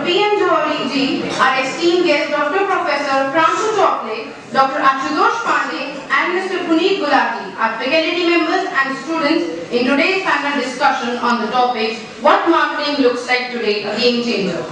PMG, our esteemed guest, Dr. Professor Pranshu Chomplay, Dr. Ashutosh Pandey, and Mr. Puneet Gulati, our faculty members and students in today's panel discussion on the topic, What Marketing Looks Like Today, a Game Changer.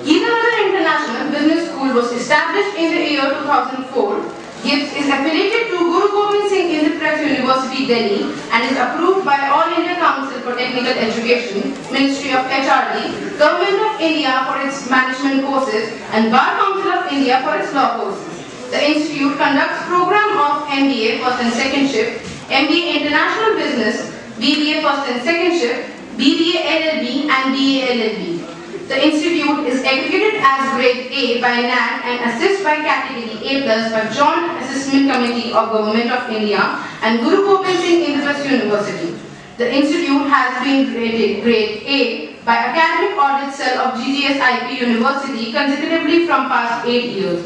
Gulati International Business School was established in the year 2004. GIBS is affiliated to Guru Gobind Singh University, Delhi, and is approved by All India Council for Technical Education, Ministry of HRD, Government of India for its management courses, and Bar Council of India for its law courses. The institute conducts program of MBA First and Second Shift, MBA International Business, BBA First and Second Shift, BBA LLB, and BA LLB. The institute is accredited as Grade A by NAC and assessed by Category A+ by Joint Assessment Committee of Government of India and Guru Gobind Singh University. The institute has been rated Grade A by Academic Audit Cell of GGSIP University consecutively from past 8 years.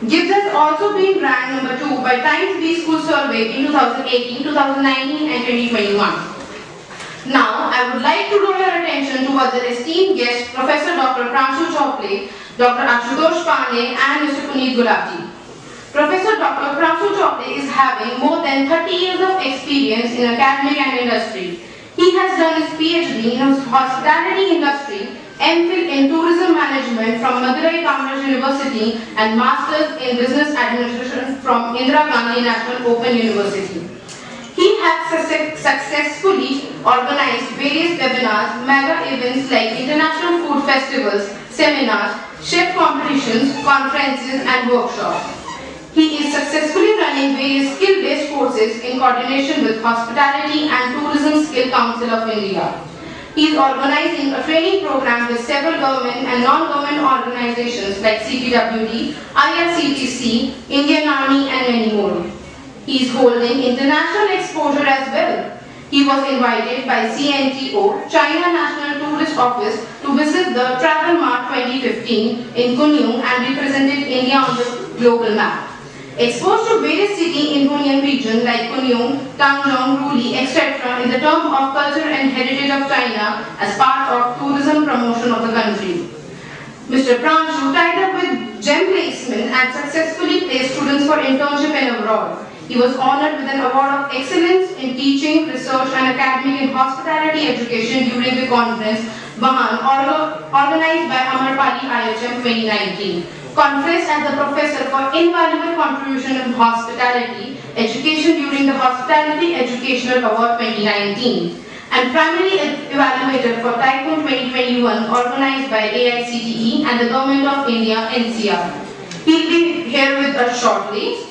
GIBS has also been ranked number 2 by Times B School Survey in 2018, 2019 and 2021. Now, I would like to draw your attention towards the esteemed guest, Professor Dr. Pranshu Chomplay, Dr. Ashutosh Pandey, and Mr. Puneet Gulati. Professor Dr. Pranshu Chomplay is having more than 30 years of experience in academic and industry. He has done his PhD in hospitality industry, MPhil in tourism management from Madurai Commerce University, and Masters in business administration from Indira Gandhi National Open University. He has successfully organized various webinars, mega events like international food festivals, seminars, chef competitions, conferences and workshops. He is successfully running various skill-based courses in coordination with Hospitality and Tourism Skill Council of India. He is organizing a training program with several government and non-government organizations like CPWD, IRCTC, Indian Army and many more. He is holding international exposure as well. He was invited by CNTO, China National Tourist Office, to visit the Travel Mart 2015 in Kunming and represented India on the global map. Exposed to various cities in Hunyan region like Kunming, Tangzhong, Ruli, etc. in the term of culture and heritage of China as part of tourism promotion of the country. Mr. Pranshu tied up with gem placement and successfully placed students for internship and abroad. He was honored with an award of excellence in teaching, research and academic in hospitality education during the conference Mahan organized by Amarpali IHM 2019. Conference as the professor for invaluable contribution in hospitality education during the Hospitality Educational Award 2019. And primary evaluator for Tycoon 2021 organized by AICTE and the Government of India NCR. He'll be here with us shortly.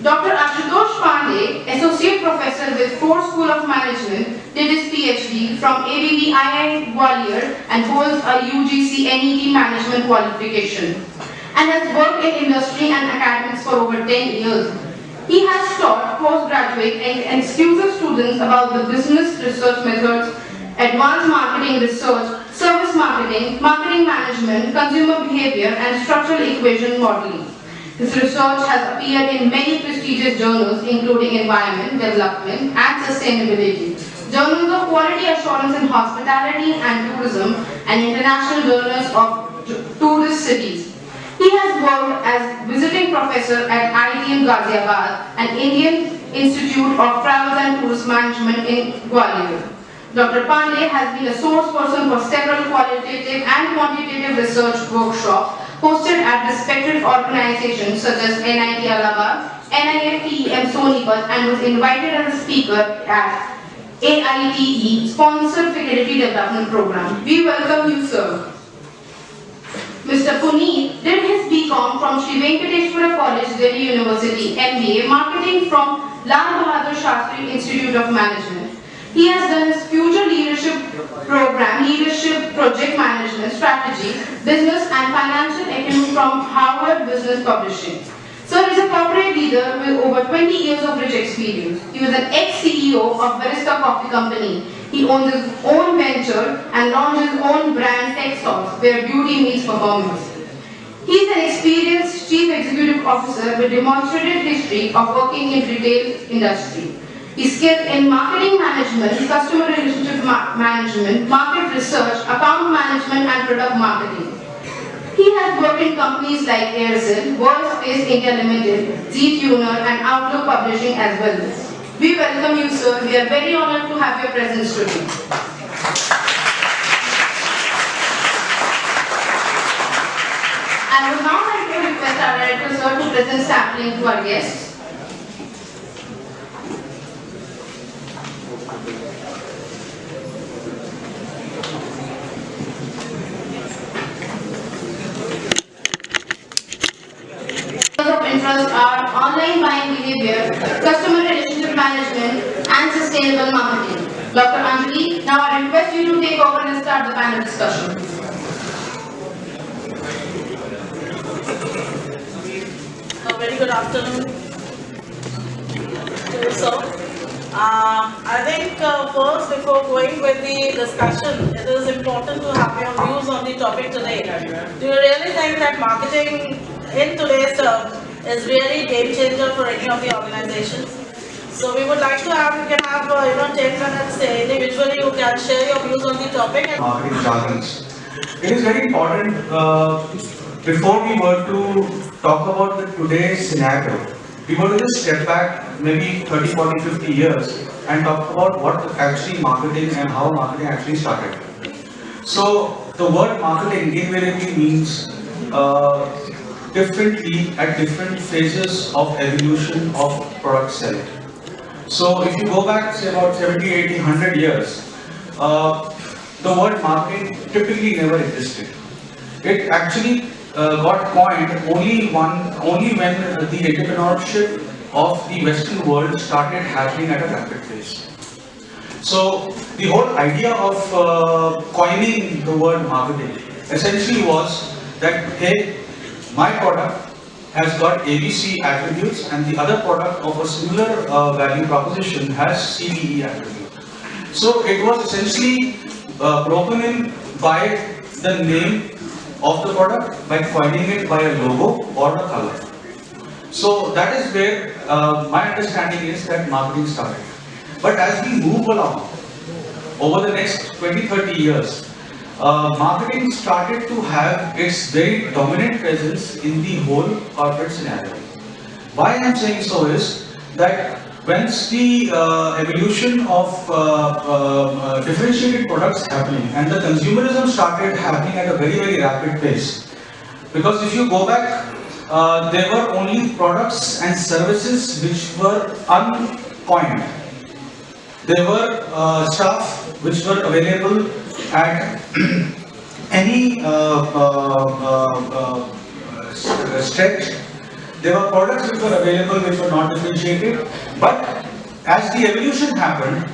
Dr. Ashutosh Pandey, Associate Professor with FORE School of Management, did his PhD from ABB Gwalior and holds a UGC NET Management qualification and has worked in industry and academics for over 10 years. He has taught postgraduate and exclusive students about the business research methods, advanced marketing research, service marketing, marketing management, consumer behavior and structural equation modeling. His research has appeared in many prestigious journals including Environment, Development and Sustainability, Journals of Quality Assurance in Hospitality and Tourism and International Journals of Tourist Cities. He has worked as visiting professor at IIT Ghaziabad and Indian Institute of Travel and Tourist Management in Gwalior. Dr. Pandey has been a source person for several qualitative and quantitative research workshops hosted at respected organizations such as NIT Allahabad, NIFTEM Sonipat and was invited as a speaker at AITE Sponsored Faculty Development Program. We welcome you, sir. Mr. Puneet did his BCom from Sri Venkateshwara College, Delhi University, MBA Marketing from Lal Bahadur Shastri Institute of Management. He has done his future leadership program, leadership project management, strategy, business and financial economics from Harvard Business Publishing. Sir is a corporate leader with over 20 years of rich experience. He was an ex-CEO of Barista Coffee Company. He owns his own venture and launched his own brand TechSauce, where beauty meets performance. He is an experienced chief executive officer with demonstrated history of working in retail industry. He's skilled in marketing management, customer relationship management, market research, account management and product marketing. He has worked in companies like Aircel, World Space India Limited, Z-Tuner and Outlook Publishing as well. We welcome you, sir. We are very honored to have your presence today. I would now like to request our director, sir, to present sampling to our guests. Of interest are online buying behavior, customer relationship management, and sustainable marketing. Dr. Amity, now I request you to take over and start the panel discussion. A very good afternoon to you, sir. I think first, before going with the discussion, it is important to have your views on the topic today. Do you really think that marketing in today's term is really game changer for any of the organizations? So we would like to have, you can have 10 minutes individually, you can share your views on the topic. Marketing jargons. It is very important before we were to talk about the today's scenario, we were to just step back maybe 30, 40, 50 years and talk about what actually marketing and how marketing actually started. So the word marketing invariably means differently at different phases of evolution of product selling. So if you go back say about 70, 80, 100 years, the word marketing typically never existed. It actually got coined only when the entrepreneurship of the Western world started happening at a rapid pace. So the whole idea of coining the word marketing essentially was that, hey, my product has got ABC attributes and the other product of a similar value proposition has CBE attributes. So it was essentially broken in by the name of the product, by coining it by a logo or a color. So that is where my understanding is that marketing started. But as we move along, over the next 20-30 years, marketing started to have its very dominant presence in the whole corporate scenario. Why I am saying so is that once the evolution of differentiated products happening and the consumerism started happening at a very, very rapid pace. Because if you go back, there were only products and services which were uncoined. There were stuff which were available at any stretch. There were products which were available which were not differentiated, but as the evolution happened,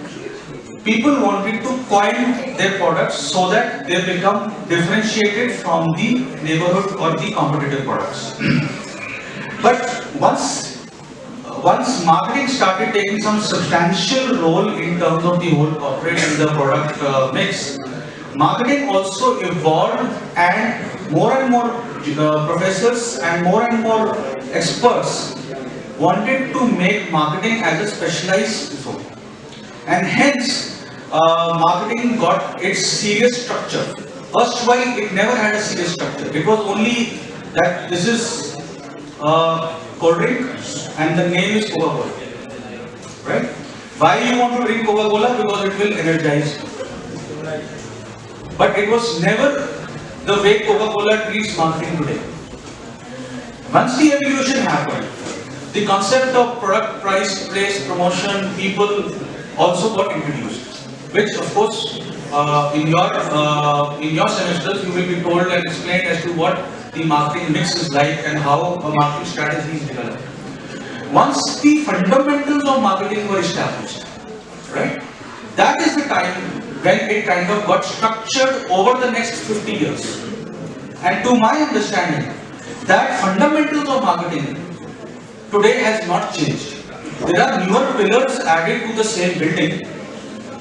people wanted to coin their products so that they become differentiated from the neighborhood or the competitive products. But once marketing started taking some substantial role in terms of the whole corporate and the product mix, marketing also evolved and more professors and more experts wanted to make marketing as a specialized field. And hence, marketing got its serious structure. First while it never had a serious structure. It was only that this is cold drink and the name is Coca-Cola. Right? Why you want to drink Coca-Cola? Because it will energize you. But it was never the way Coca-Cola treats marketing today. Once the evolution happened, the concept of product, price, place, promotion, people also got introduced. Which of course, in your semesters, you will be told and explained as to what the marketing mix is like and how a marketing strategy is developed. Once the fundamentals of marketing were established, right? That is the time when it kind of got structured over the next 50 years. And to my understanding, that fundamentals of marketing today has not changed. There are newer pillars added to the same building.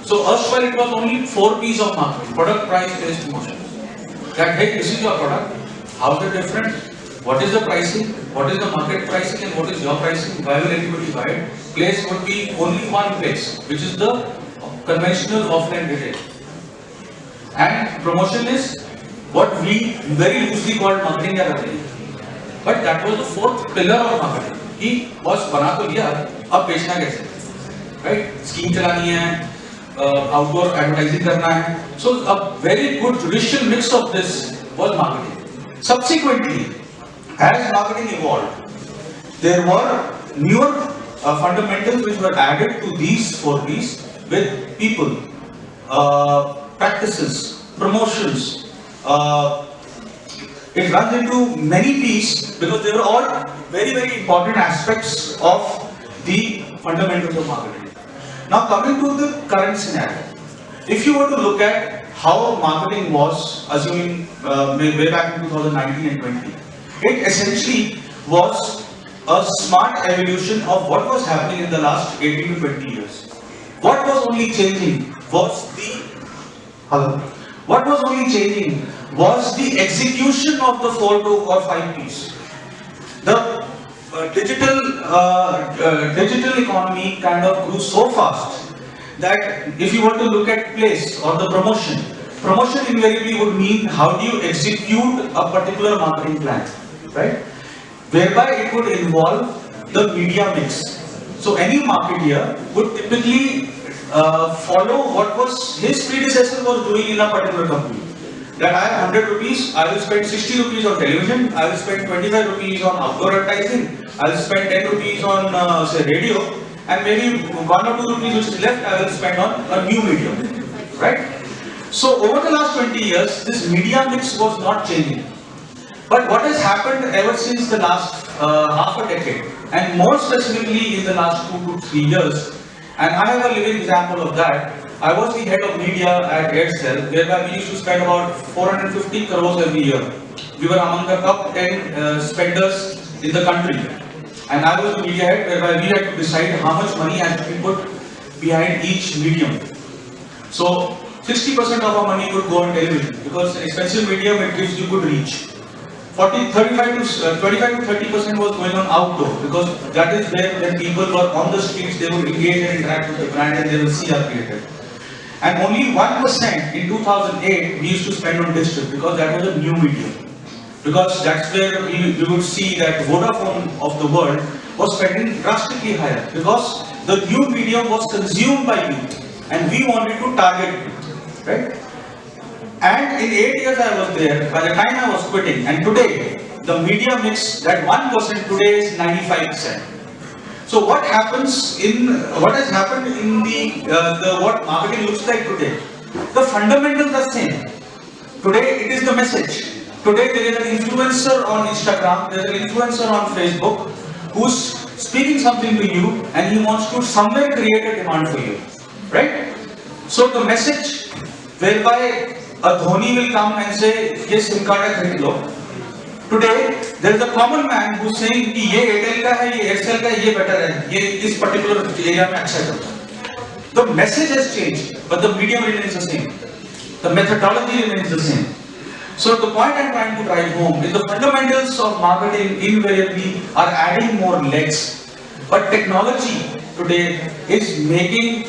So erstwhile it was only 4 P's of marketing: product, price, place, promotion. That hey, this is your product. How is it different? what is the pricing, what is the market pricing, and what is your pricing, why will everybody buy it? Place would be only one place, which is the conventional offline retail. And promotion is what we very loosely called marketing या करते हैं. But that was the fourth pillar of marketing. कि बस बना तो लिया, अब बेचना कैसे? Right? Scheme चलानी है, outdoor advertising करना है. So a very good judicial mix of this was marketing. Subsequently, as marketing evolved, there were newer fundamentals which were added to these 4Ps with people, practices, promotions. It runs into many Ps because they were all very, very important aspects of the fundamentals of marketing. Now coming to the current scenario, if you were to look at how marketing was, assuming way back in 2019 and 20, it essentially was a smart evolution of what was happening in the last 18 to 20 years. What was only changing was the execution of the 4 or 5 Ps. The digital economy kind of grew so fast that if you were to look at place or the promotion invariably would mean how do you execute a particular marketing plan, right? Whereby it would involve the media mix. So any marketeer would typically follow what was his predecessor was doing in a particular company. That I have 100 rupees, I will spend 60 rupees on television, I will spend 25 rupees on outdoor advertising, I will spend 10 rupees on say radio, and maybe 1 or 2 rupees which is left I will spend on a new medium, right? So over the last 20 years, this media mix was not changing. But what has happened ever since the last half a decade, and more specifically in the last 2 to 3 years, and I have a living example of that. I was the head of media at Aircel, whereby we used to spend about 450 crores every year. We were among the top 10 spenders in the country. And I was the media head, whereby we had to decide how much money has to be put behind each medium. So 60% of our money would go on television, because an expensive medium, it gives you good reach. 25 to 30% was going on outdoor, because that is where when people were on the streets, they would engage and interact with the brand and they will see our creative. And only 1% in 2008 we used to spend on digital, because that was a new medium. Because that's where we would see that Vodafone of the world was spending drastically higher, because the new medium was consumed by youth and we wanted to target it, right? And in 8 years I was there, by the time I was quitting, and today the media mix, that 1% today is 95%. So what has happened in the what marketing looks like today? The fundamentals are same. Today it is the message. Today there is an influencer on Instagram, there is an influencer on Facebook who's speaking something to you and he wants to somewhere create a demand for you, right? So the message whereby a Dhoni will come and say, "Ye SIM card hai, kharid lo." Today, there is a common man who's saying कि ये Airtel का है, ये Aircel का है, ये better है, ये इस particular area में अच्छा चलता है. The message has changed, but the medium remains the same. The methodology remains the same. So the point I'm trying to drive home is the fundamentals of marketing invariably are adding more legs, but technology today is making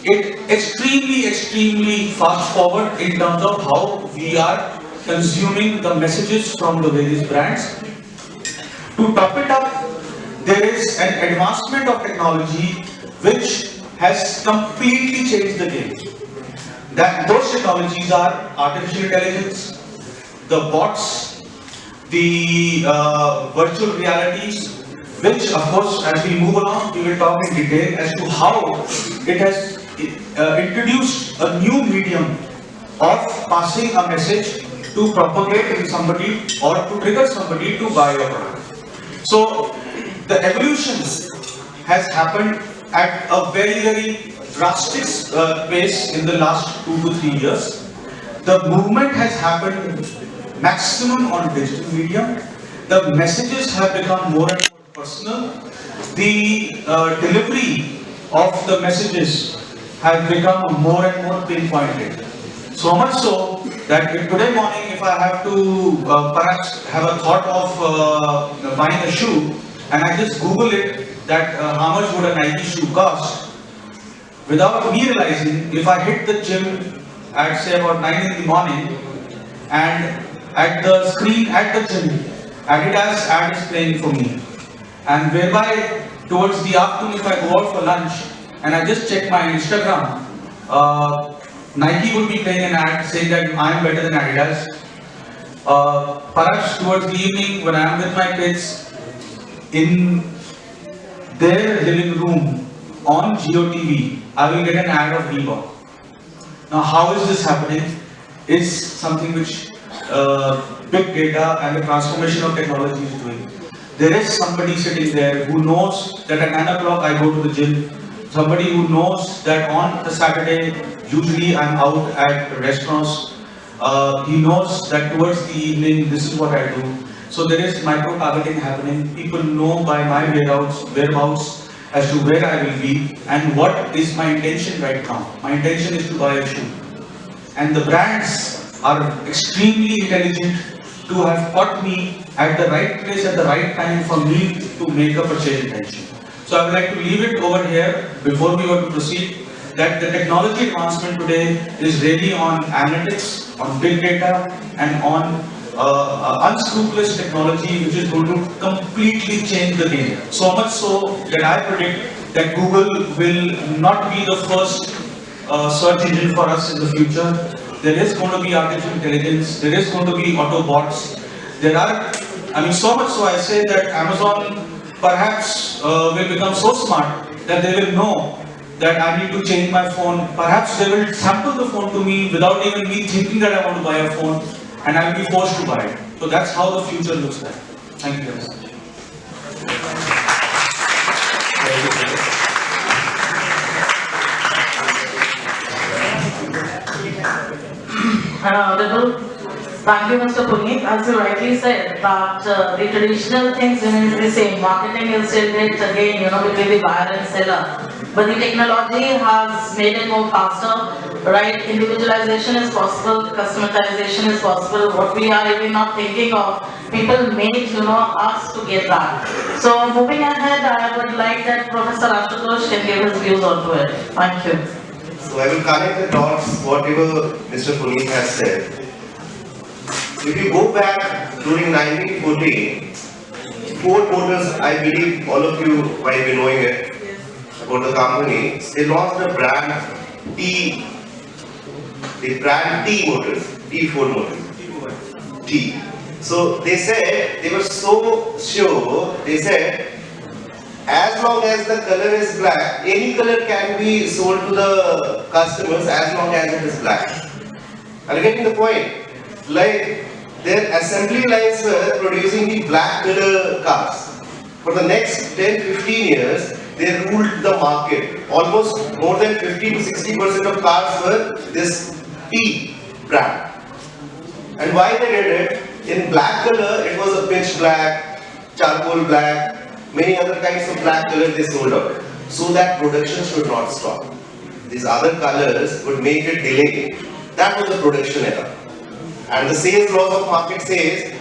it extremely fast forward in terms of how we are consuming the messages from the various brands. To top it up, there is an advancement of technology which has completely changed the game. Those technologies are artificial intelligence, the bots, the virtual realities, which of course as we move along we will talk in detail as to how it has introduced a new medium of passing a message to propagate in somebody or to trigger somebody to buy your product. So the evolution has happened at a very drastic pace in the last 2 to 3 years. The movement has happened maximum on digital media. The messages have become more and more personal. The delivery of the messages has become more and more pinpointed. So much so that if today morning if I have to perhaps have a thought of buying a shoe and I just Google it that how much would a Nike shoe cost, without me realizing, if I hit the gym at say about 9 in the morning and at the screen at the gym, Adidas ad is playing for me, and whereby towards the afternoon if I go out for lunch and I just check my Instagram, Nike would be playing an ad saying that I am better than Adidas. Perhaps towards the evening when I am with my kids in their living room on GeoTV, I will get an ad of Reebok. Now how is this happening? Is something which big data and the transformation of technology is doing. There is somebody sitting there who knows that at 9 o'clock I go to the gym. Somebody who knows that on the Saturday, usually I'm out at restaurants. He knows that towards the evening, this is what I do. So there is micro-targeting happening. People know by my whereabouts as to where I will be and what is my intention right now. My intention is to buy a shoe. And the brands are extremely intelligent to have caught me at the right place at the right time for me to make a purchase intention. So I would like to leave it over here before we were to proceed that the technology advancement today is really on analytics, on big data and on unscrupulous technology which is going to completely change the game. So much so that I predict that Google will not be the first search engine for us in the future. There is going to be artificial intelligence, there is going to be Autobots. There are, so much so I say that Amazon perhaps will become so smart that they will know that I need to change my phone. Perhaps they will sample the phone to me without even me thinking that I want to buy a phone, and I will be forced to buy it. So that's how the future looks like. Thank you very much. Honorable. Thank you, Mr. Puneet. As you rightly said, that the traditional things remain the same. Marketing is still it again, between the buyer and seller. But the technology has made it more faster, right? Individualization is possible, customization is possible. What we are even not thinking of, people made, us to get that. So moving ahead, I would like that Professor Ashutosh can give his views onto it. Thank you. So I will connect the dots, whatever Mr. Puneet has said. If you go back during 1914, Ford Motors, I believe all of you might be knowing it about the company, they launched the brand T Motors, T Ford Motors, T. So they said, they were so sure, they said, as long as the color is black, any color can be sold to the customers as long as it is black. Are you getting the point? Like, their assembly lines were producing the black color cars. For the next 10-15 years, they ruled the market. Almost more than 50 to 60% of cars were this T brand. And why they did it? In black color, it was a pitch black, charcoal black, many other kinds of black color they sold out. So that production should not stop. These other colors would make it delay. That was the production error. And the sales laws of market says,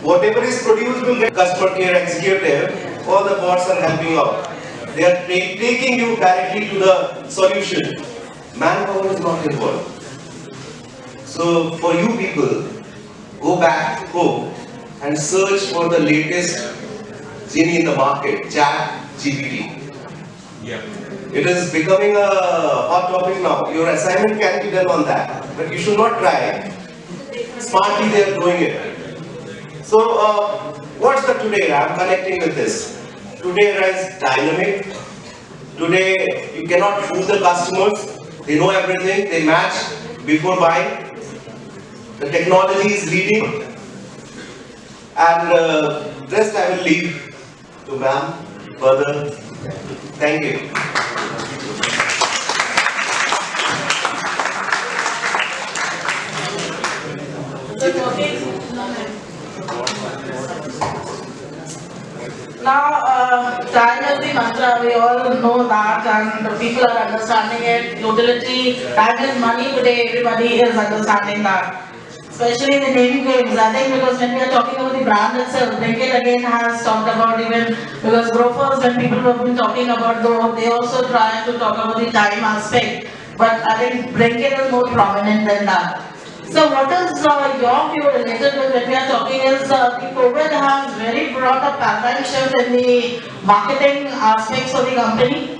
whatever is produced will get customer care executive, all the bots are helping out. They are taking you directly to the solution. Manpower is not involved. So for you people, go back home and search for the latest genie in the market, Chat GPT. Yeah. It is becoming a hot topic now. Your assignment can be done on that, but you should not try. Smartly they are doing it. So what's the today? I'm connecting with this. Today is dynamic. Today you cannot fool the customers. They know everything. They match before buying. The technology is leading. And rest I will leave to ma'am further. Thank you. Now, time is the mantra, we all know that, and people are understanding it. Utility, time is money today, everybody is understanding that. especially in the naming games. I think because when we are talking about the brand itself, Blinkit again has talked about even because brokers and people who have been talking about though they also try to talk about the time aspect. But I think Blinkit is more prominent than that. So what is your view related with when we are talking is the COVID has very brought a paradigm shift in the marketing aspects of the company?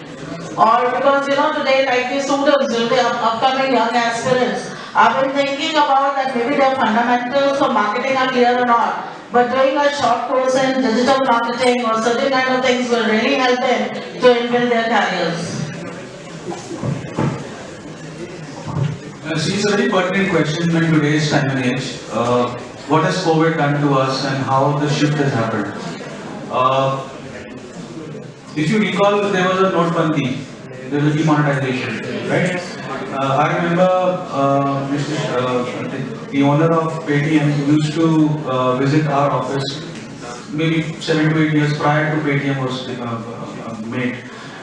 Or because today like the students, the upcoming young aspirants, I've been thinking about that maybe their fundamentals for marketing are clear or not. But doing a short course in digital marketing or certain kind of things will really help them to build their careers. See, it's a very pertinent question in today's time and age. What has COVID done to us and how the shift has happened? If you recall, there was a Notebandi, there was demonetization, right? I remember the owner of Paytm used to visit our office maybe 7 to 8 years prior to Paytm was made.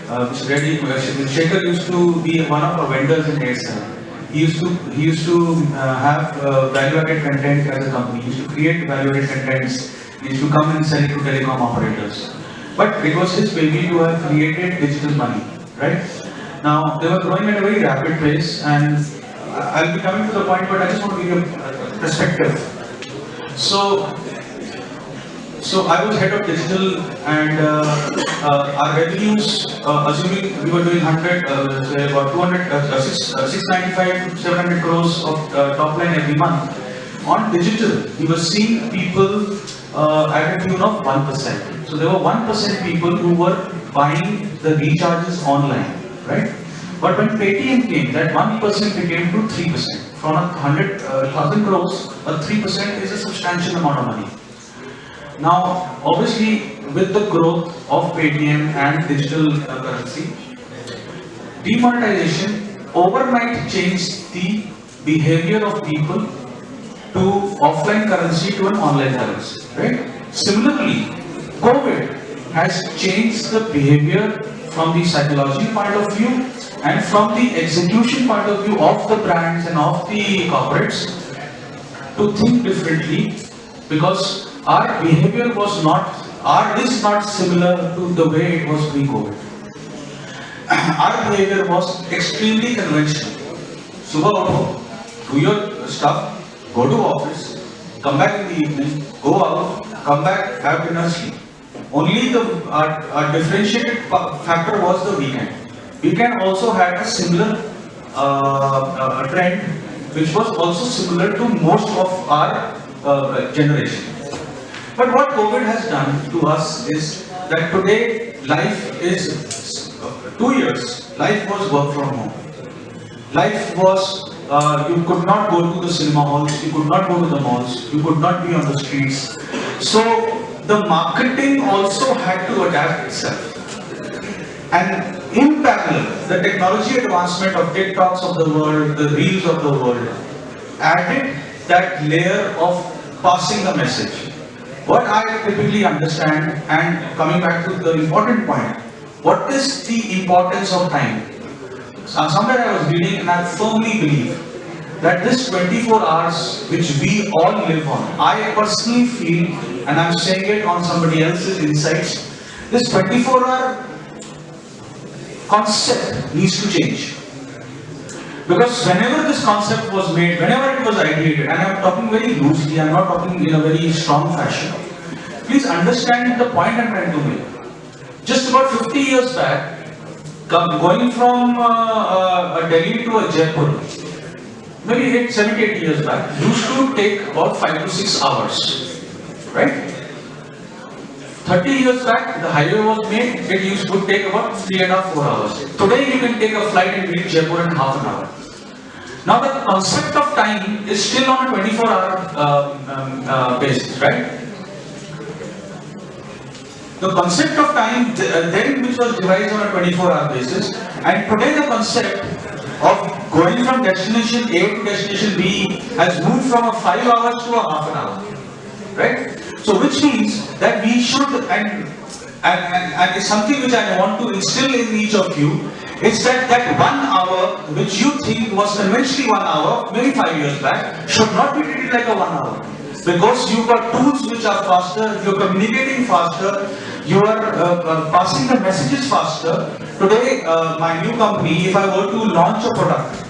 Shekhar used to be one of our vendors in Aircel. He used to have value-added content as a company. He used to create value-added contents. He used to come and sell it to telecom operators. But it was his baby to have created digital money, right? Now they were growing at a very rapid pace, and I'll be coming to the point, but I just want to give you a perspective. So I was head of digital, and our revenues, assuming we were doing 100, say about 200, 695 to 700 crores of top line every month. On digital, we were seeing people at a tune of 1%. So there were 1% people who were buying the recharges online, right? But when Paytm came, that 1% became to 3%. From 100,000 crores, 3% is a substantial amount of money. Now, obviously, with the growth of Paytm and digital currency, demonetization overnight changed the behavior of people to offline currency to an online currency, right? Similarly, COVID has changed the behavior from the psychology point of view and from the execution point of view of the brands and of the corporates to think differently, because our behavior is not similar to the way it was pre-COVID. Our behavior was extremely conventional. Subah utho, do your stuff, go to office, come back in the evening, go out, come back, have dinner, sleep. Only our differentiated factor was the weekend. Weekend also had a similar trend, which was also similar to most of our generation. But what COVID has done to us is that today life is 2 years. Life was work from home. Life was you could not go to the cinema halls, you could not go to the malls, you could not be on the streets. So the marketing also had to adapt itself. And in parallel, the technology advancement of TikToks of the world, the Reels of the world, added that layer of passing a message. What I typically understand, and coming back to the important point, what is the importance of time? Somewhere I was reading, and I firmly believe that this 24 hours which we all live on, I personally feel, and I'm saying it on somebody else's insights, this 24-hour concept needs to change. Because whenever this concept was made, whenever it was ideated, and I'm talking very loosely, I'm not talking in a very strong fashion, please understand the point I'm trying to make. Just about 50 years back, going from Delhi to a Jaipur, maybe 70-80 years back, used to take about 5 to 6 hours, right? 30 years back, the highway was made, it would take about 3.5 to 4 hours. Today you can take a flight and reach Jaipur in half an hour. Now the concept of time is still on a 24-hour basis, right? The concept of time then which was devised on a 24-hour basis, and today the concept of going from destination A to destination B has moved from a 5 hours to a half an hour, right? So which means that we should, and it's something which I want to instill in each of you, It's that 1 hour which you think was conventionally 1 hour, maybe 5 years back, should not be treated like a 1 hour. Because you've got tools which are faster, you're communicating faster, you are passing the messages faster. Today, my new company, if I were to launch a product,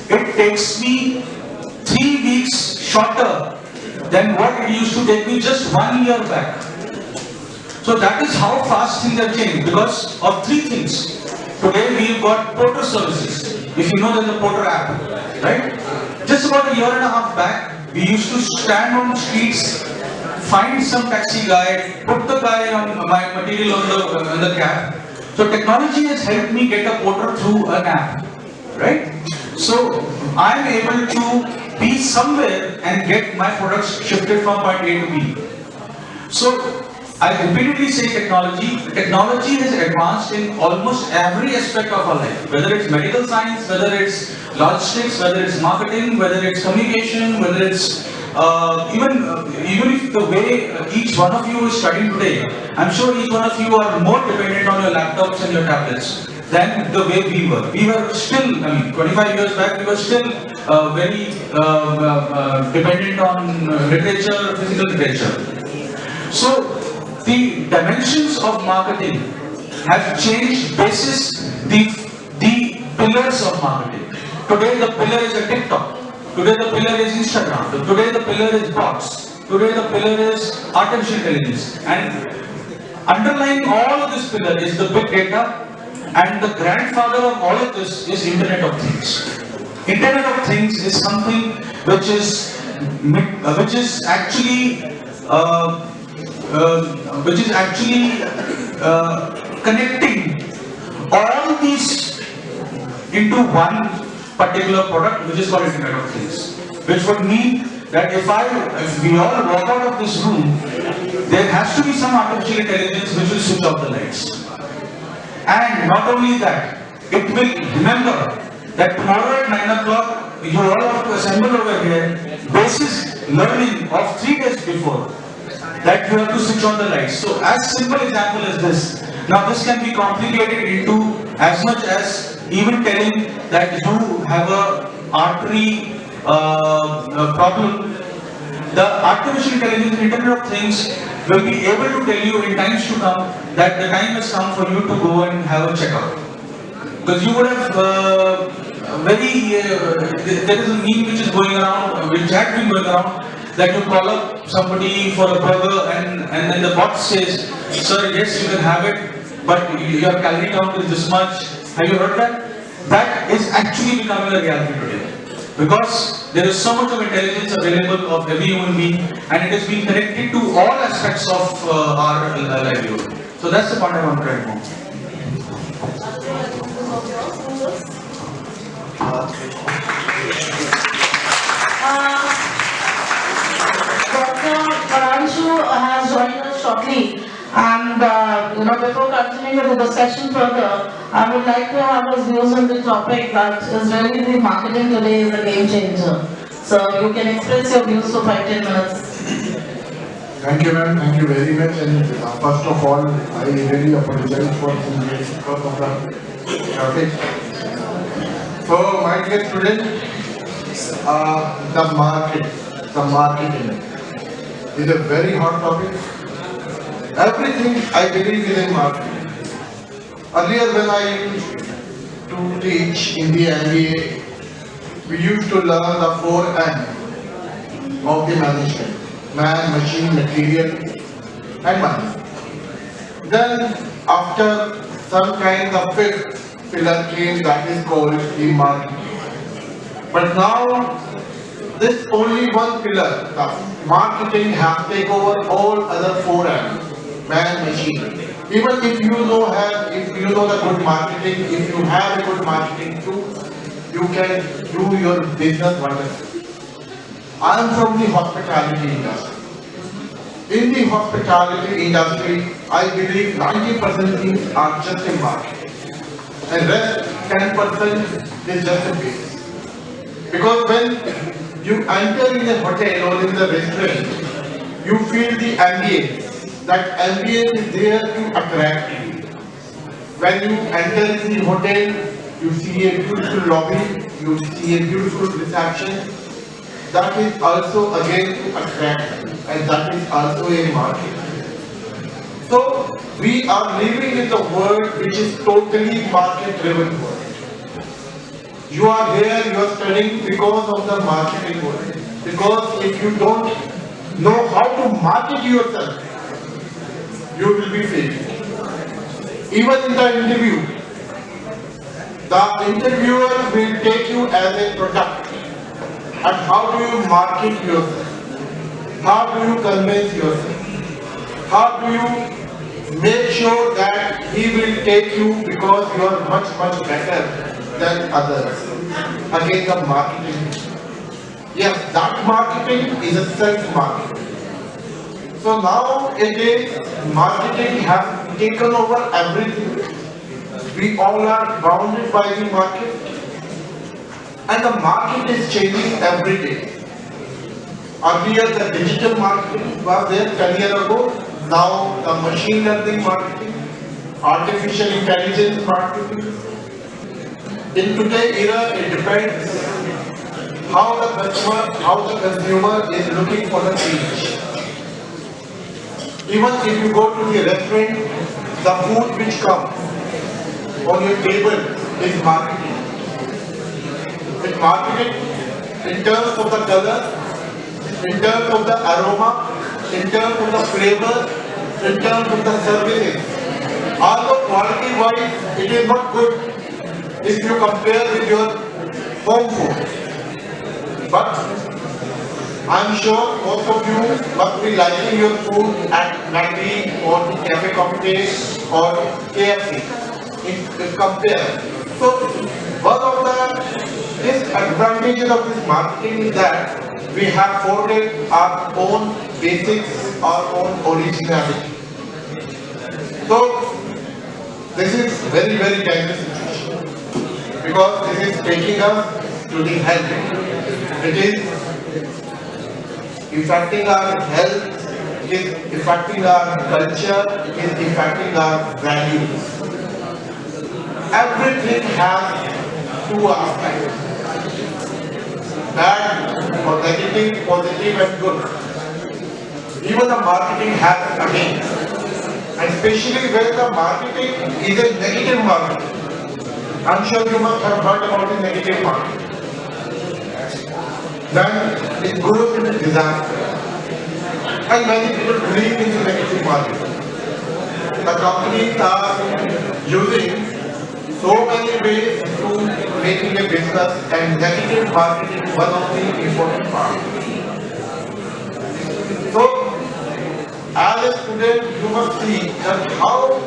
it takes me 3 weeks shorter than what it used to take me just 1 year back. So that is how fast things have changed because of 3 things. Today we've got porter services. If you know, there's a porter app, right? Just about a year and a half back, we used to stand on the streets, find some taxi guy, put the guy on my material on the cab. So technology has helped me get a porter through an app, right? So I'm able to be somewhere and get my products shifted from point A to B. So I repeatedly say technology has advanced in almost every aspect of our life, whether it's medical science, whether it's logistics, whether it's marketing, whether it's communication, whether it's even if the way each one of you is studying today, I'm sure each one of you are more dependent on your laptops and your tablets than the way we were. We were still, 25 years back, we were still very dependent on literature, physical literature. So the dimensions of marketing have changed basis the pillars of marketing. Today the pillar is a TikTok. Today the pillar is Instagram. Today the pillar is bots. Today the pillar is artificial intelligence. And underlying all of this pillar is the big data, and the grandfather of all of this is Internet of Things. Internet of Things is something which is actually connecting all these into one particular product, which is called Internet of Things. Which would mean that if we all walk out of this room, there has to be some artificial intelligence which will switch off the lights. And not only that, it will remember that tomorrow at 9 o'clock, you all have to assemble over here, basis learning of 3 days before, that you have to switch on the lights. So as simple example as this. Now this can be complicated into as much as even telling that you have a artery problem. The artificial intelligence Internet of Things will be able to tell you in times to come that the time has come for you to go and have a checkup. Because you would have there is a meme which is going around, which had been going around, that you call up somebody for a burger and then the bot says, sir, yes, you can have it, but your calorie count is this much. Have you heard that? That is actually becoming a reality today. Because there is so much of intelligence available of every human being, and it is being connected to all aspects of our livelihood. So that's the point I want to try home. Dr. Pranshu has joined us shortly, and before continuing with the discussion further, I would like to have his views on the topic that is really the marketing today is a game changer. So you can express your views for 5-10 minutes. Thank you, ma'am. Thank you very much. And first of all, I really apologize for because of the traffic. So, my dear students, the marketing is a very hot topic. Everything I believe is in marketing. Earlier, when I used to teach in the MBA, we used to learn the 4 M of the management: man, machine, material, and money. Then, after some kind of 5th pillar came, that is called the marketing. But now, this only one pillar, the marketing, has taken over all other 4 M, man, machine. Even if you know the good marketing, if you have a good marketing too, you can do your business wonderfully. I am from the hospitality industry. In the hospitality industry, I believe 90% things are just in marketing, and rest 10% is just a business. Because when you enter in a hotel or in the restaurant, you feel the ambience. That ambience is there to attract you. When you enter the hotel, you see a beautiful lobby, you see a beautiful reception. That is also again to attract, and that is also a market. So we are living in the world which is totally market-driven world. You are here, you are studying because of the marketing world. Because if you don't know how to market yourself, you will be failed. Even in the interview, the interviewer will take you as a product. And how do you market yourself? How do you convince yourself? How do you make sure that he will take you because you are much better than others? Again, the marketing. Yes, that marketing is a self-marketing. So nowadays, marketing has taken over everything. We all are bounded by the market. And the market is changing every day. Earlier, the digital marketing was there 10 years ago. Now, the machine learning marketing, artificial intelligence marketing. In today's era, it depends how the consumer is looking for the change. Even if you go to the restaurant, the food which comes on your table is marketing. It's marketed in terms of the color, in terms of the aroma, in terms of the flavor, in terms of the services. Although quality-wise, it is not good if you compare with your home food. But I'm sure most of you must be liking your food at Maggi or Cafe Cocktail or KFC. If compare. So one of the disadvantages of this marketing is that we have forget our own basics, our own originality. So this is very dangerous situation because this is taking us to the health. It is affecting our health, it is affecting our culture, it is affecting our values. Everything has two aspects. Bad or negative, positive and good. Even the marketing has against. And especially when the marketing is a negative marketing. I'm sure you must have heard about the negative marketing. Then it goes into disaster. And many people believe in the negative marketing. The companies are using so many ways to making a business, and negative marketing is one of the important parts. So, as a student, you must see that how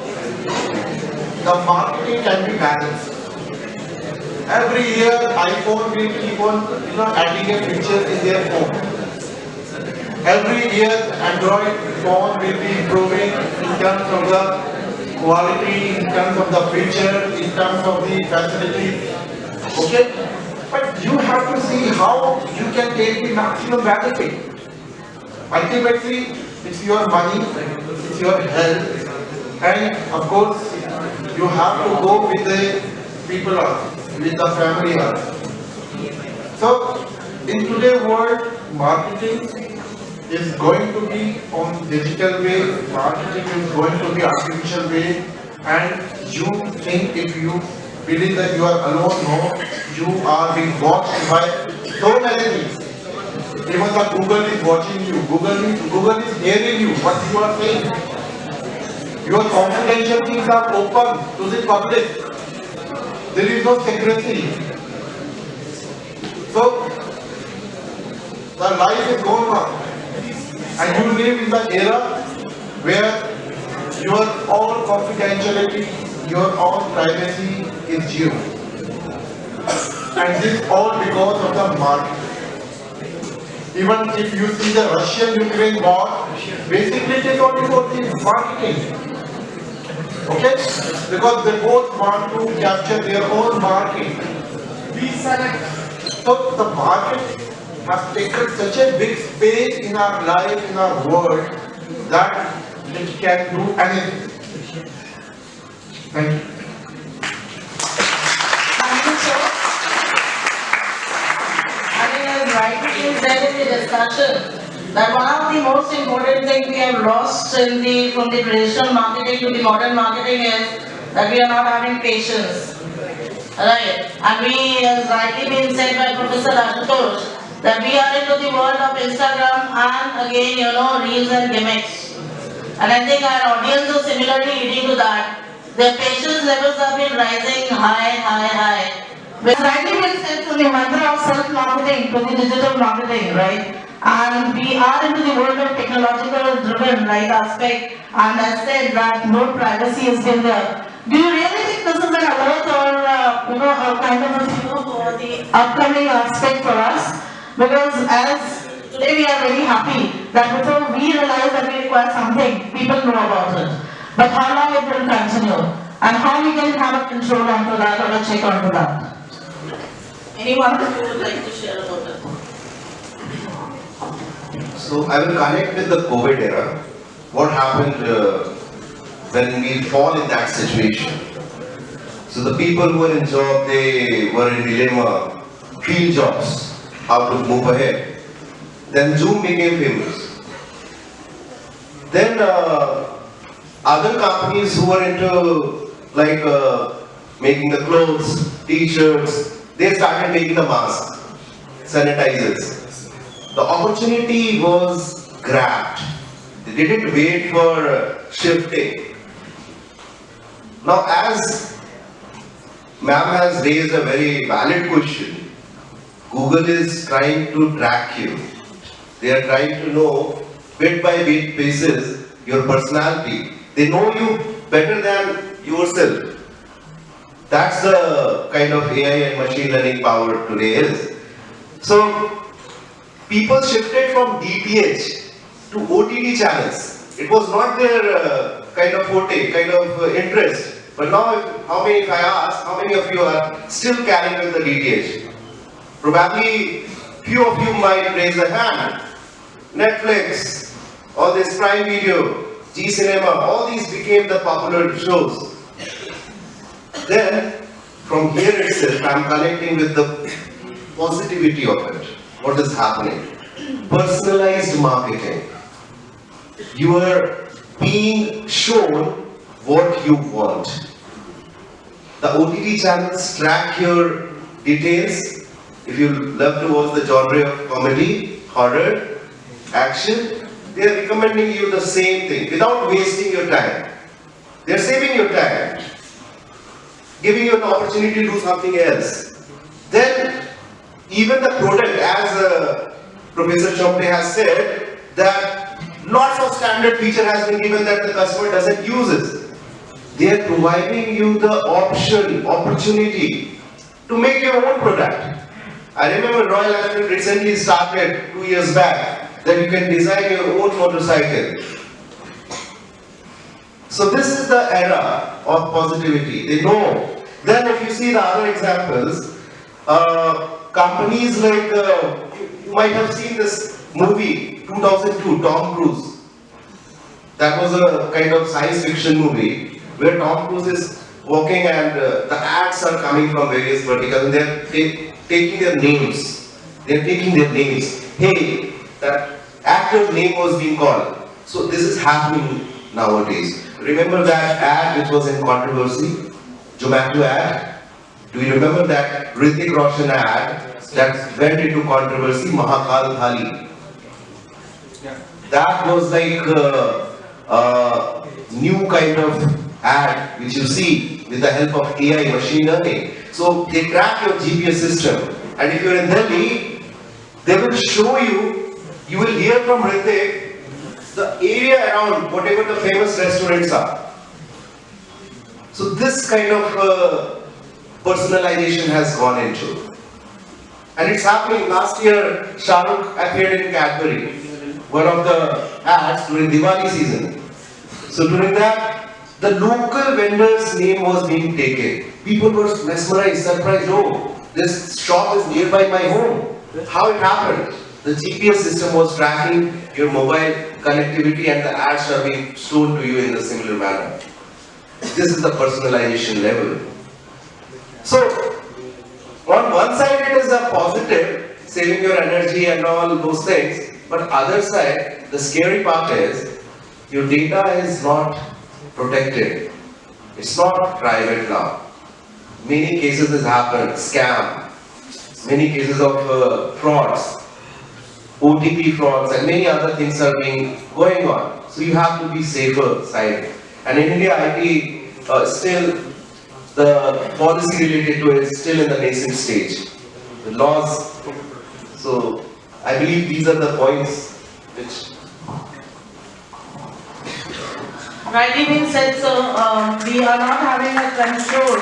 the marketing can be balanced. Every year, iPhone will keep on adding a feature in their phone. Every year, Android phone will be improving in terms of the quality, in terms of the feature, in terms of the facilities. Okay? But you have to see how you can take the maximum benefit. Ultimately, it's your money, it's your health, and of course, you have to go with the people also, with the family also. So, in today's world, marketing is going to be on digital way, marketing is going to be artificial way, and you think if you believe that you are alone, no, you are being watched by so many things. Even the Google is watching you, Google is hearing you, what you are saying. Your confidential things are open to the public. There is no secrecy. So, the life is going on. And you live in the era where your own confidentiality, your own privacy is due. And this all because of the market. Even if you see the Russian-Ukraine war, basically it is only for the marketing. Okay? Because they both want to capture their own market. So the market has taken such a big space in our life, in our world, that it can do anything. Thank you. discussion that one of the most important things we have lost from the traditional marketing to the modern marketing is that we are not having patience. Right. And we, as rightly been said by Professor Ashutosh, that we are into the world of Instagram and again, reels and gimmicks. And I think our audience is similarly leading to that. Their patience levels have been rising high. It's rightly been said from the mantra of self-marketing to the digital marketing, right? And we are into the world of technological driven, right, aspect. And as said that no privacy has been there. Do you really think this is an alert or a kind of a cue for the upcoming aspect for us? Because as today we are very happy that before we realize that we require something, people know about it. But how long it will continue and how we can have a control onto that or a check onto that? Anyone who would like to share about it? So I will connect with the COVID era. What happened when we fall in that situation? So the people who were in job, they were in dilemma, field jobs, how to move ahead. Then Zoom became famous. Then other companies who were into making the clothes, t-shirts, they started making the masks, sanitizers. The opportunity was grabbed. They didn't wait for shifting. Now, as ma'am has raised a very valid question, Google is trying to track you. They are trying to know bit by bit basis your personality. They know you better than yourself. That's the kind of AI and machine learning power today is. So, people shifted from DTH to OTT channels. It was not their kind of forte, kind of interest. But now, if I ask, how many of you are still carrying with the DTH? Probably few of you might raise a hand. Netflix, all this Prime Video, G Cinema, all these became the popular shows. Then, from here itself, I am connecting with the positivity of it. What is happening? Personalized marketing. You are being shown what you want. The OTT channels track your details. If you love to watch the genre of comedy, horror, action, they are recommending you the same thing without wasting your time. They are saving your time, giving you an opportunity to do something else. Then, even the product, as Professor Chomplay has said, that lots of standard feature has been given that the customer doesn't use it. They are providing you the opportunity to make your own product. I remember Royal Enfield recently started 2 years back that you can design your own motorcycle. So this is the era of positivity. They know. Then if you see the other examples, companies like, you might have seen this movie, 2002, Tom Cruise. That was a kind of science fiction movie where Tom Cruise is walking and the ads are coming from various verticals and they're taking their names. They're taking their names. Hey, that actor's name was being called. So this is happening nowadays. Remember that ad which was in controversy? Zomato ad? Do you remember that Hrithik Roshan ad that went into controversy, Mahakal Thali? That was like a new kind of ad which you see with the help of AI machine learning. So they track your GPS system, and if you're in Delhi, they will show you, you will hear from Hrithik the area around whatever the famous restaurants are. So this kind of personalization has gone into. And it's happening. Last year, Shah Rukh appeared in Cadbury, one of the ads during Diwali season. So during that, the local vendor's name was being taken. People were mesmerized, surprised, oh, this shop is nearby my home. How it happened? The GPS system was tracking your mobile connectivity and the ads are being shown to you in a similar manner. This is the personalization level. So, on one side it is a positive, saving your energy and all those things. But other side, the scary part is, your data is not protected. It's not private now. Many cases has happened, scam, many cases of frauds, OTP frauds and many other things are going on. So you have to be safer side. And in India, IT still, the policy related to it is still in the nascent stage. The laws, so I believe these are the points which. Rightly being said, so we are not having a control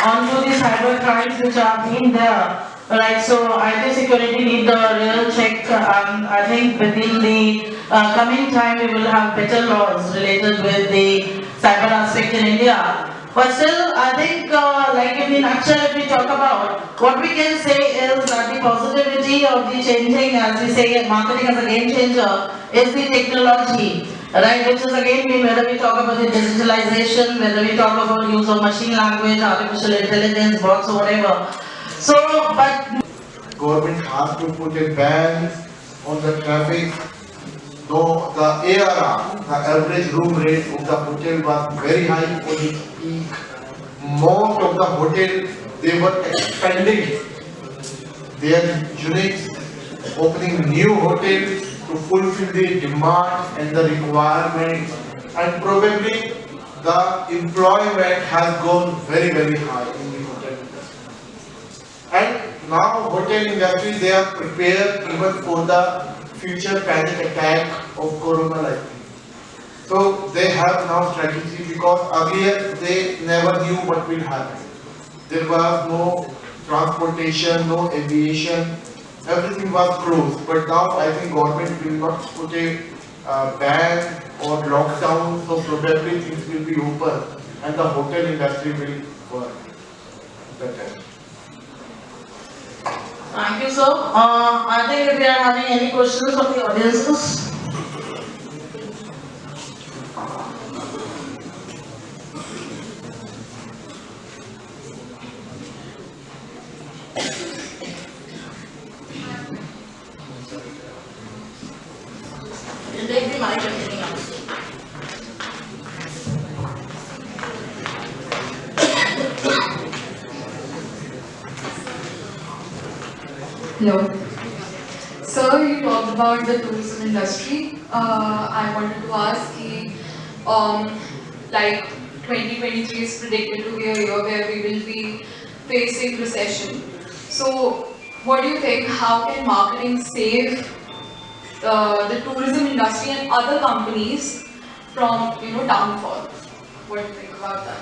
onto the cyber crimes which are being there. Right, so IT security need the real check, and I think within the coming time we will have better laws related with the cyber aspect in India. But still, I think, like in the nutshell, if we talk about, what we can say is that the positivity of the changing, as we say, marketing as a game changer, is the technology. Right, which is again, whether we talk about the digitalization, whether we talk about use of machine language, artificial intelligence, bots or whatever. So, but government has to put a ban on the traffic. Though the ARR, the average room rate of the hotel was very high on its peak. Most of the hotel, they were expanding their units, opening new hotels to fulfill the demand and the requirement, and probably the employment has gone very, very high in the hotel industry. And now hotel industry, they are prepared even for the future panic attack of corona. So they have now strategy, because earlier they never knew what will happen. There was no transportation, no aviation, everything was closed. But now I think government will not put a ban or lockdown, so probably things will be open and the hotel industry will work better. thank you, sir. I think if we are having any questions from the audiences. You'll take the mic and anything else. Hello. Sir, you talked about the tourism industry. I wanted to ask, like 2023 is predicted to be a year where we will be facing recession. So, what do you think? How can marketing save the tourism industry and other companies from, downfall? What do you think about that?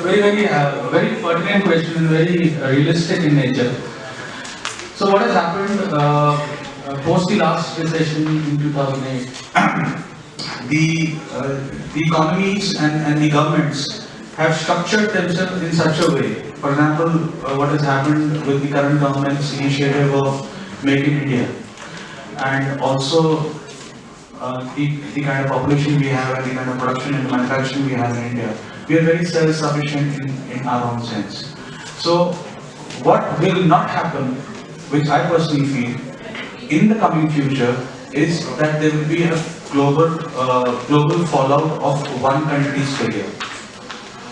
Very pertinent question and very realistic in nature. So what has happened post the last recession in 2008? The economies and the governments have structured themselves in such a way. For example, what has happened with the current government's initiative of Make in India, and also the kind of population we have and the kind of production and manufacturing we have in India. We are very self-sufficient in our own sense. So what will not happen, which I personally feel, in the coming future, is that there will be a global fallout of one country's failure.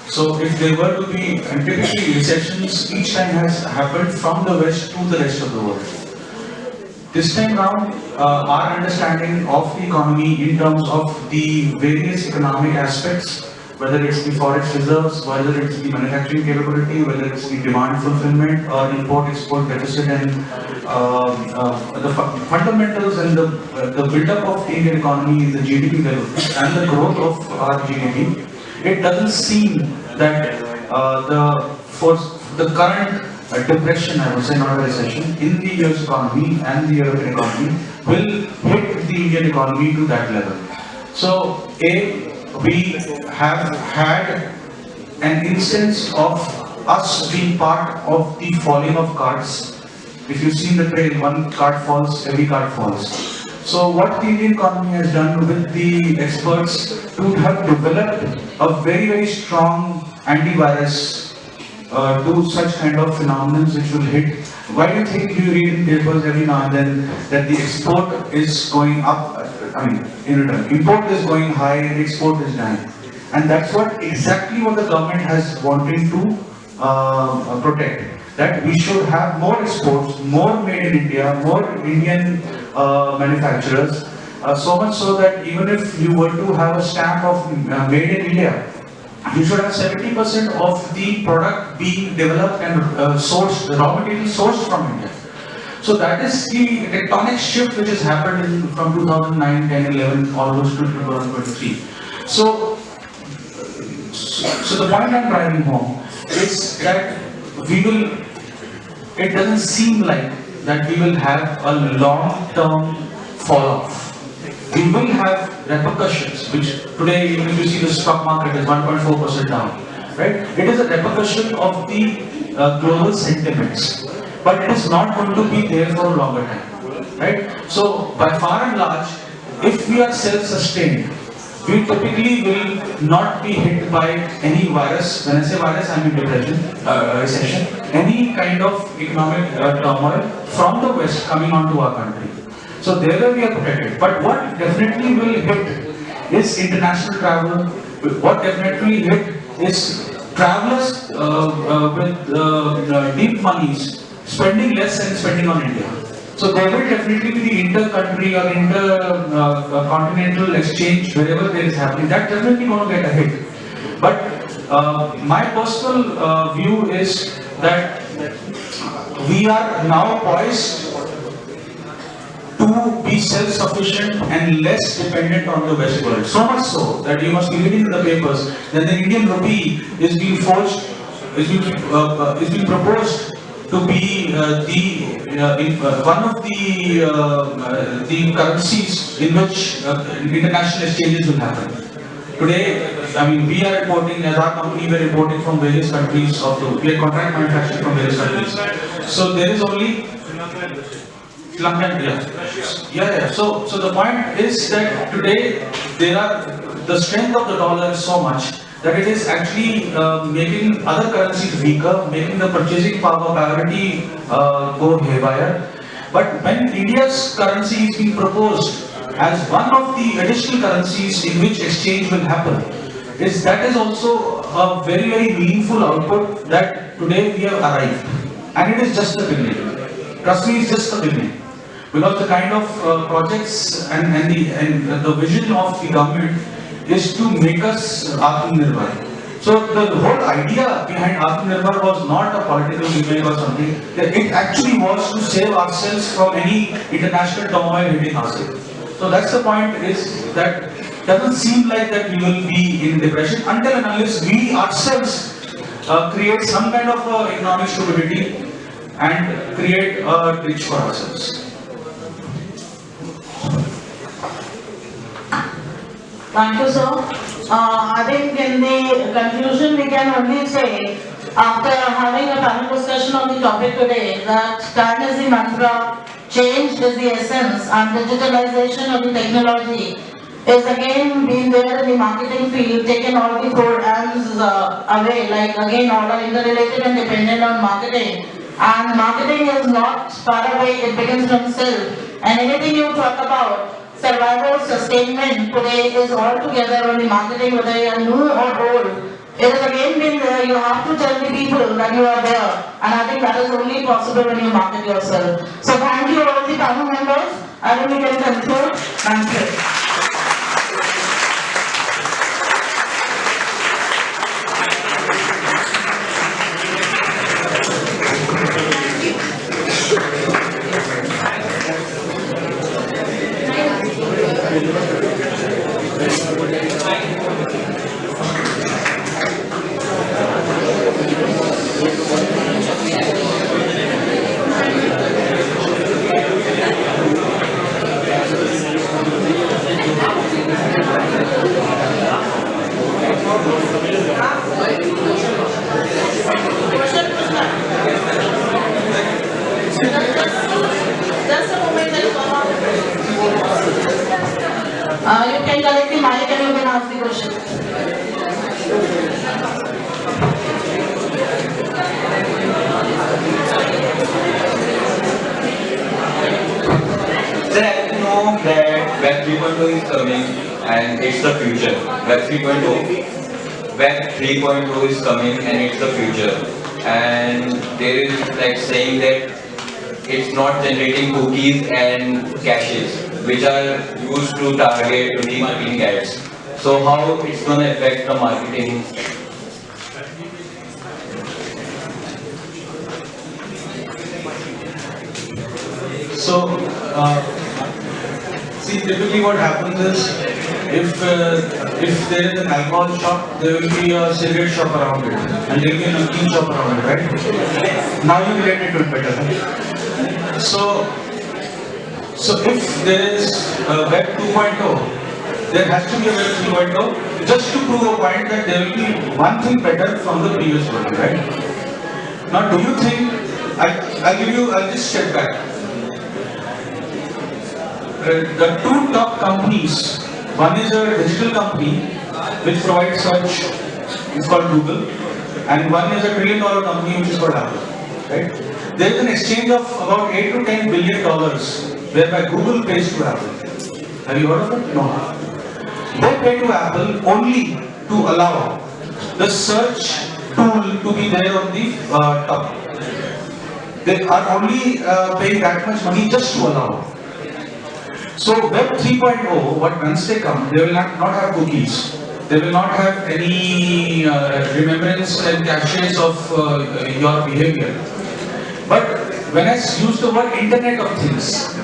So if there were to be, and typically recessions each time has happened from the West to the rest of the world. This time round, our understanding of the economy in terms of the various economic aspects, whether it's the forest reserves, whether it's the manufacturing capability, whether it's the demand fulfillment or import-export deficit, and the fundamentals and the build-up of the Indian economy in the GDP level and the growth of our GDP, it doesn't seem that the current depression, I would say, not a recession, in the US economy and the European economy will hit the Indian economy to that level. So, we have had an instance of us being part of the falling of cards. If you see the train, one card falls, every card falls. So what the Indian economy has done with the experts to have developed a very, very strong antivirus to such kind of phenomena which will hit. Why do you think you read in papers every now and then that the export is going up, in return, import is going high and export is dying? And that's exactly what the government has wanted to protect. That we should have more exports, more made in India, more Indian manufacturers, so much so that even if you were to have a stamp of made in India, you should have 70% of the product being developed and sourced, the raw material sourced from India. So that is the tectonic shift which has happened from 2009, 10, 11, almost to 2023. So the point I'm driving home is that it doesn't seem like that we will have a long-term fall-off. We will have repercussions, which today, even if you see the stock market is 1.4% down, right? It is a repercussion of the global sentiments, but it is not going to be there for a longer time, right? So, by far and large, if we are self-sustained, we typically will not be hit by any virus. When I say virus, I mean recession, any kind of economic turmoil from the West coming onto our country. So there we are protected. But what definitely will hit is international travel. What definitely hit is travelers with deep monies spending less and spending on India. So there will definitely be the inter-country or inter-continental exchange wherever there is happening. That's definitely going to get a hit. But my personal view is that we are now poised to be self-sufficient and less dependent on the West world. So much so that you must be reading in the papers that the Indian rupee is being forged, is being proposed to be one of the currencies in which international exchanges will happen. Today, we are importing, as our company, we are importing from various countries we are contract manufacturing from various countries. So there is only So the point is that today the strength of the dollar is so much that it is actually making other currencies weaker, making the purchasing power parity go haywire. But when India's currency is being proposed as one of the additional currencies in which exchange will happen, that is also a very, very meaningful output that today we have arrived. And it is just the beginning. Trust me, it's just the beginning. Because the kind of projects and the vision of the government is to make us Atmanirbhar. So the whole idea behind Atmanirbhar was not a political gimmick or something. It actually was to save ourselves from any international turmoil hitting ourselves. So that's the point, is that it doesn't seem like that we will be in depression until and unless we ourselves create some kind of economic stability and create a niche for ourselves. Thank you, sir. I think in the conclusion we can only say, after having a panel discussion on the topic today, that time is the mantra, change is the essence, and digitalization of the technology is again being there in the marketing field, taken all the four M's away, like again all are interrelated and dependent on marketing. And marketing is not far away, it begins from self. And anything you talk about, survival, sustainment today is all together on the marketing, whether you are new or old. It has again been there, you have to tell the people that you are there. And I think that is only possible when you market yourself. So thank you all the panel members. I think we can conclude. Thank you. Just a moment, You can collect the mic and you can ask the question. Then as you know that Web 3.0 is coming and it's the future. Web 3.0 is coming and it's the future. And there is like saying that it's not generating cookies and caches which are used to target remarketing ads. So how it's going to affect the marketing? So, see, typically what happens is, if there is an alcohol shop, there will be a cigarette shop around it, and there will be a namkeen shop around it, right? Now you relate it to it better. So if there is Web 2.0, there has to be a Web 3.0, just to prove a point that there will be one thing better from the previous version, right? Now, do you think, I'll just step back. The two top companies, one is a digital company which provides search, it's called Google, and one is a $1 trillion company which is called Apple, right? There is an exchange of about $8 to $10 billion whereby Google pays to Apple. Have you heard of it? No. They pay to Apple only to allow the search tool to be there on the top. They are only paying that much money just to allow. So Web 3.0, once they come, they will not have cookies. They will not have any remembrance and caches of your behavior. But when I use the word Internet of Things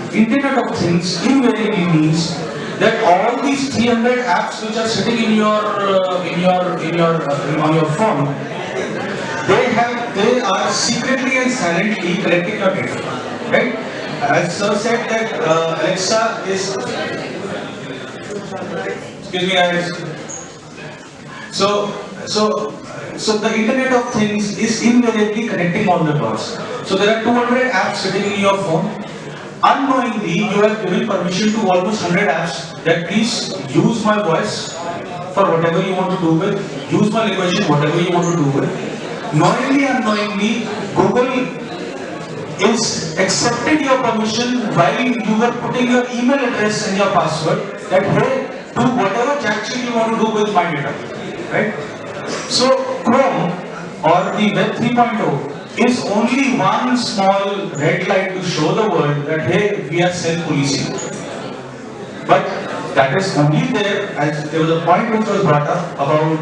invariably means that all these 300 apps which are sitting in your on your phone, they are secretly and silently collecting your data, right? As Sir said that Alexa is, excuse me guys. So the Internet of Things is invariably connecting all the dots. So there are 200 apps sitting in your phone. Unknowingly, you have given permission to almost 100 apps that please use my voice for whatever you want to do with, use my location, whatever you want to do with. Knowingly, unknowingly, Google is accepted your permission while you were putting your email address and your password that hey, do whatever jack shit you want to do with my data, right? So Chrome or the Web 3.0 is only one small red light to show the world that hey, we are self-policing. But that is only there as there was a point which was brought up about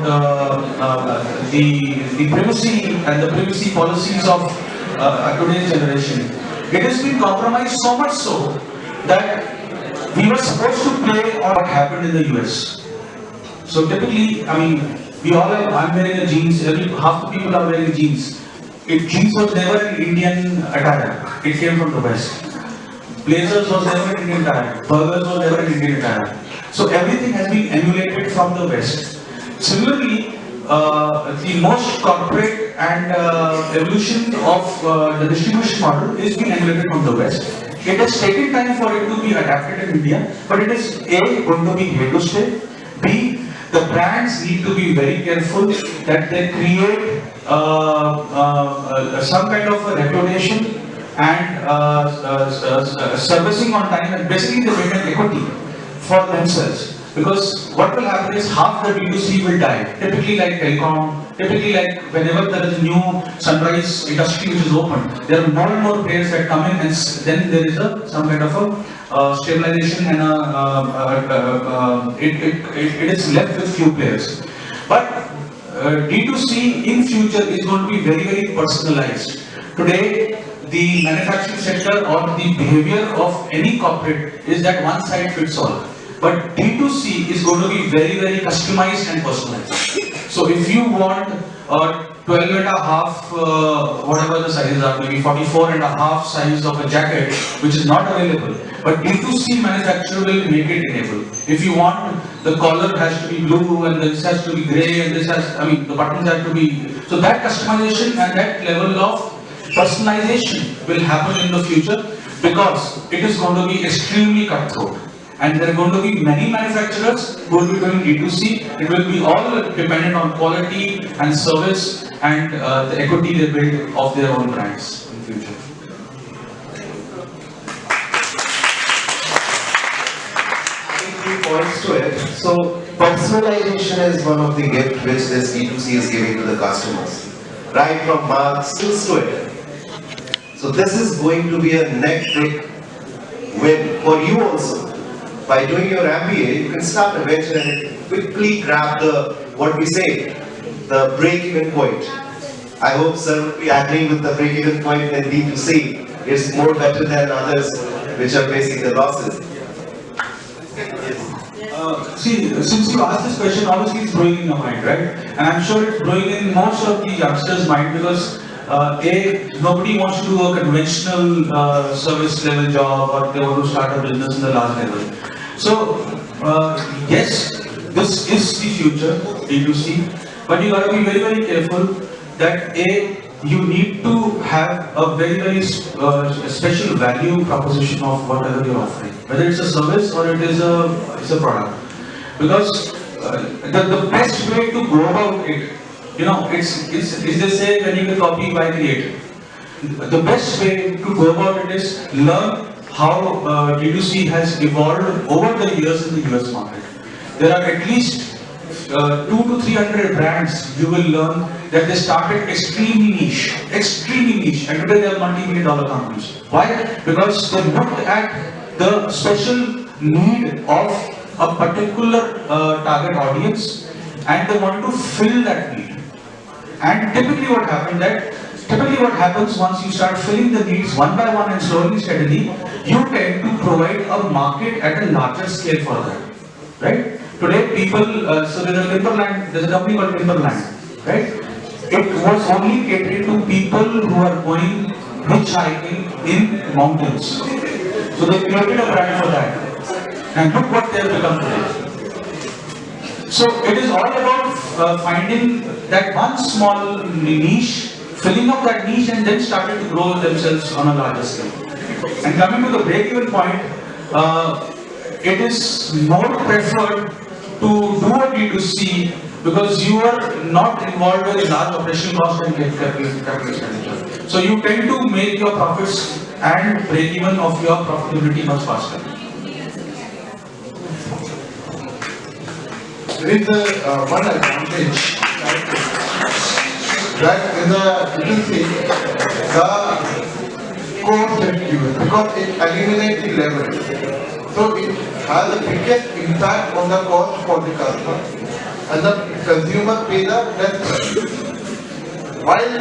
the privacy and the privacy policies of today's generation. It has been compromised so much so that we were supposed to play on what happened in the US. So typically, I mean, I'm wearing a jeans, half the people are wearing jeans. Jeans was never an Indian attire, it came from the West. Blazers was never an Indian attire, burgers was never an Indian attire. So everything has been emulated from the West. Similarly, the most corporate and evolution of the distribution model is being emulated from the West. It has taken time for it to be adapted in India, but it is A, going to be here to stay. B, the brands need to be very careful that they create some kind of a reputation and servicing on time, and basically they build an equity for themselves. Because what will happen is half the B2C will die. Typically like telecom, typically like whenever there is a new sunrise industry which is open, there are more and more players that come in and then there is some kind of a stabilization and it is left with few players. But D2C in future is going to be very, very personalized. Today, the manufacturing sector or the behavior of any corporate is that one size fits all. But D2C is going to be very, very customized and personalized. So if you want a 12 and a half, whatever the sizes are, maybe 44 and a half size of a jacket, which is not available, but D2C manufacturer will make it enable. If you want, the collar has to be blue and this has to be grey and this has, the buttons have to be, so that customization and that level of personalization will happen in the future because it is going to be extremely cutthroat. and there are going to be many manufacturers who will be doing D2C. It will be all dependent on quality and service and the equity they build of their own brands in future. Three points to it. So personalization is one of the gifts which this D2C is giving to the customers. Right from marks to it. So this is going to be a next big win for you also. By doing your MBA, you can start a venture and quickly grab the, what we say, the break-even point. I hope sir will be agreeing with the break-even point and D2C is more better than others which are facing the losses. See, since you asked this question, obviously it's growing in your mind, right? And I'm sure it's growing in most of the youngsters' mind because nobody wants to do a conventional service level job, or they want to start a business in the large level. So, yes, this is the future, D2C, but you got to be very, very careful that you need to have a very, very special value proposition of whatever you're offering, whether it's a service or it is a product. Because the best way to go about it, you know, it's they say when you can copy by create. The best way to go about it is learn how D2C has evolved over the years in the US market. There are at least 200 to 300 brands you will learn that they started extremely niche, and today they are multi-million-dollar companies. Why? Because they looked at the special need of a particular target audience and they wanted to fill that need. And typically what happens once you start filling the needs one by one and slowly steadily, you tend to provide a market at a larger scale for that, right? Today people, so there's a company called Timberland, right? It was only catering to people who are going hitchhiking in mountains. So they created a brand for that. And look what they have become today. So it is all about finding that one small niche, filling up that niche and then starting to grow themselves on a larger scale. And coming to the break-even point, it is more preferred to do a D2C because you are not involved with large operational cost and capital expenditure. So you tend to make your profits and break-even of your profitability much faster. There is one advantage that in the D2C, the cost is reduced because it eliminates the leverage. So it has the biggest impact on the cost for the customer and the consumer pays the less price. While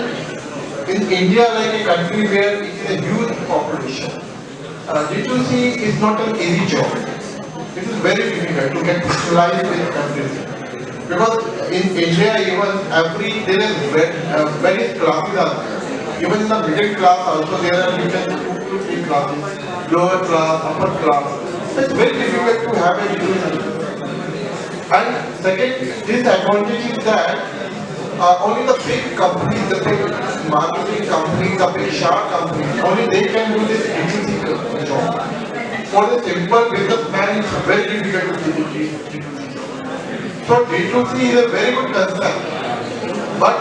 in India, like a country where it is a huge population, D2C is not an easy job. It is very difficult to get specialized with everything. Because in India, even there is various classes are there. Even in the middle class also there are different 2 to 3 classes, lower class, upper class. It's very difficult to have a D2C. And second disadvantage is that only the big companies, the big marketing companies, the big shark companies, only they can do this D2C job. For the simple businessman, it's very difficult to do D2C job. So D2C is a very good concept, but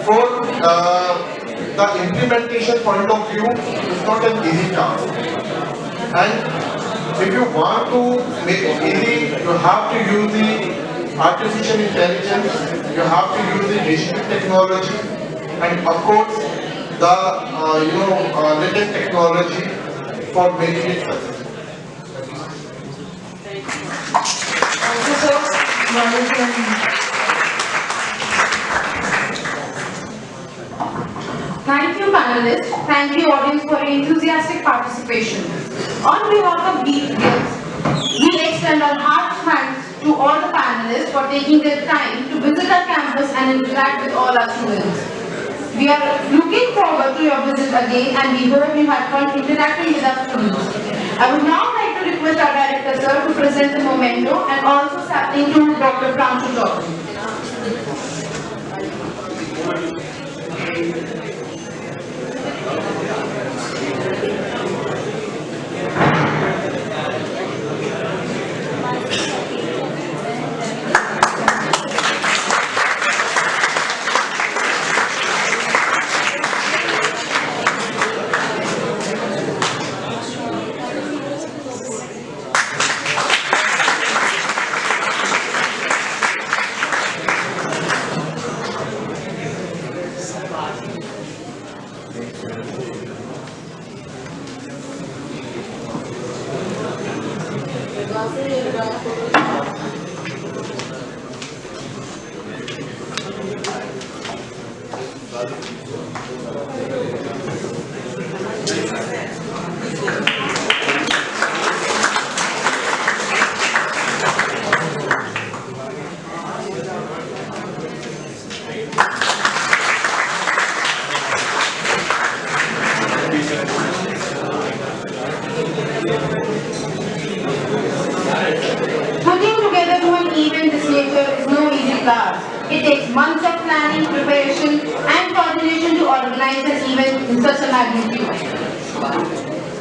for the implementation point of view, it's not an easy task. And if you want to make it easy, you have to use the artificial intelligence, you have to use the digital technology, and of course the latest technology for making it successful. Thank you, sir. Thank you, panelists. Thank you, audience, for your enthusiastic participation. On behalf of these guests, we extend our hearty thanks to all the panelists for taking their time to visit our campus and interact with all our students. We are looking forward to your visit again, and we hope you had fun interacting with our students. I would now like to request our director, sir, to present the memento and also something to Dr. Pranshu. Putting together to an event this nature is no easy task. It takes months of planning, preparation and coordination to organize an event in such a magnitude.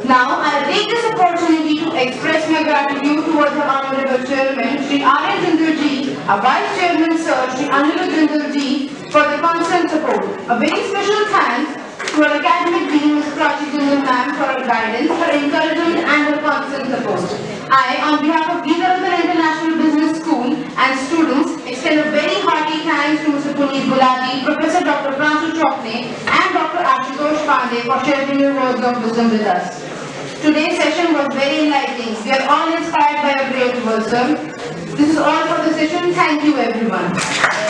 Now, I take this opportunity to express my gratitude towards the Honorable Chairman, Shri R.N. Jindal ji, our Vice Chairman, Sir, Shri Anil Jindal ji, for the constant support. A very special thanks to our academic dean, Ms. Pranshu Jindal ma'am, for her guidance, her encouragement and her constant support. I, on behalf of Gulati International Business School and students, extend a very hearty thanks to Mr. Puneet Gulati, Professor Dr. Pranshu Chomplay and Dr. Ashutosh Pandey for sharing your words of wisdom with us. Today's session was very enlightening. We are all inspired by your great wisdom. This is all for the session. Thank you everyone.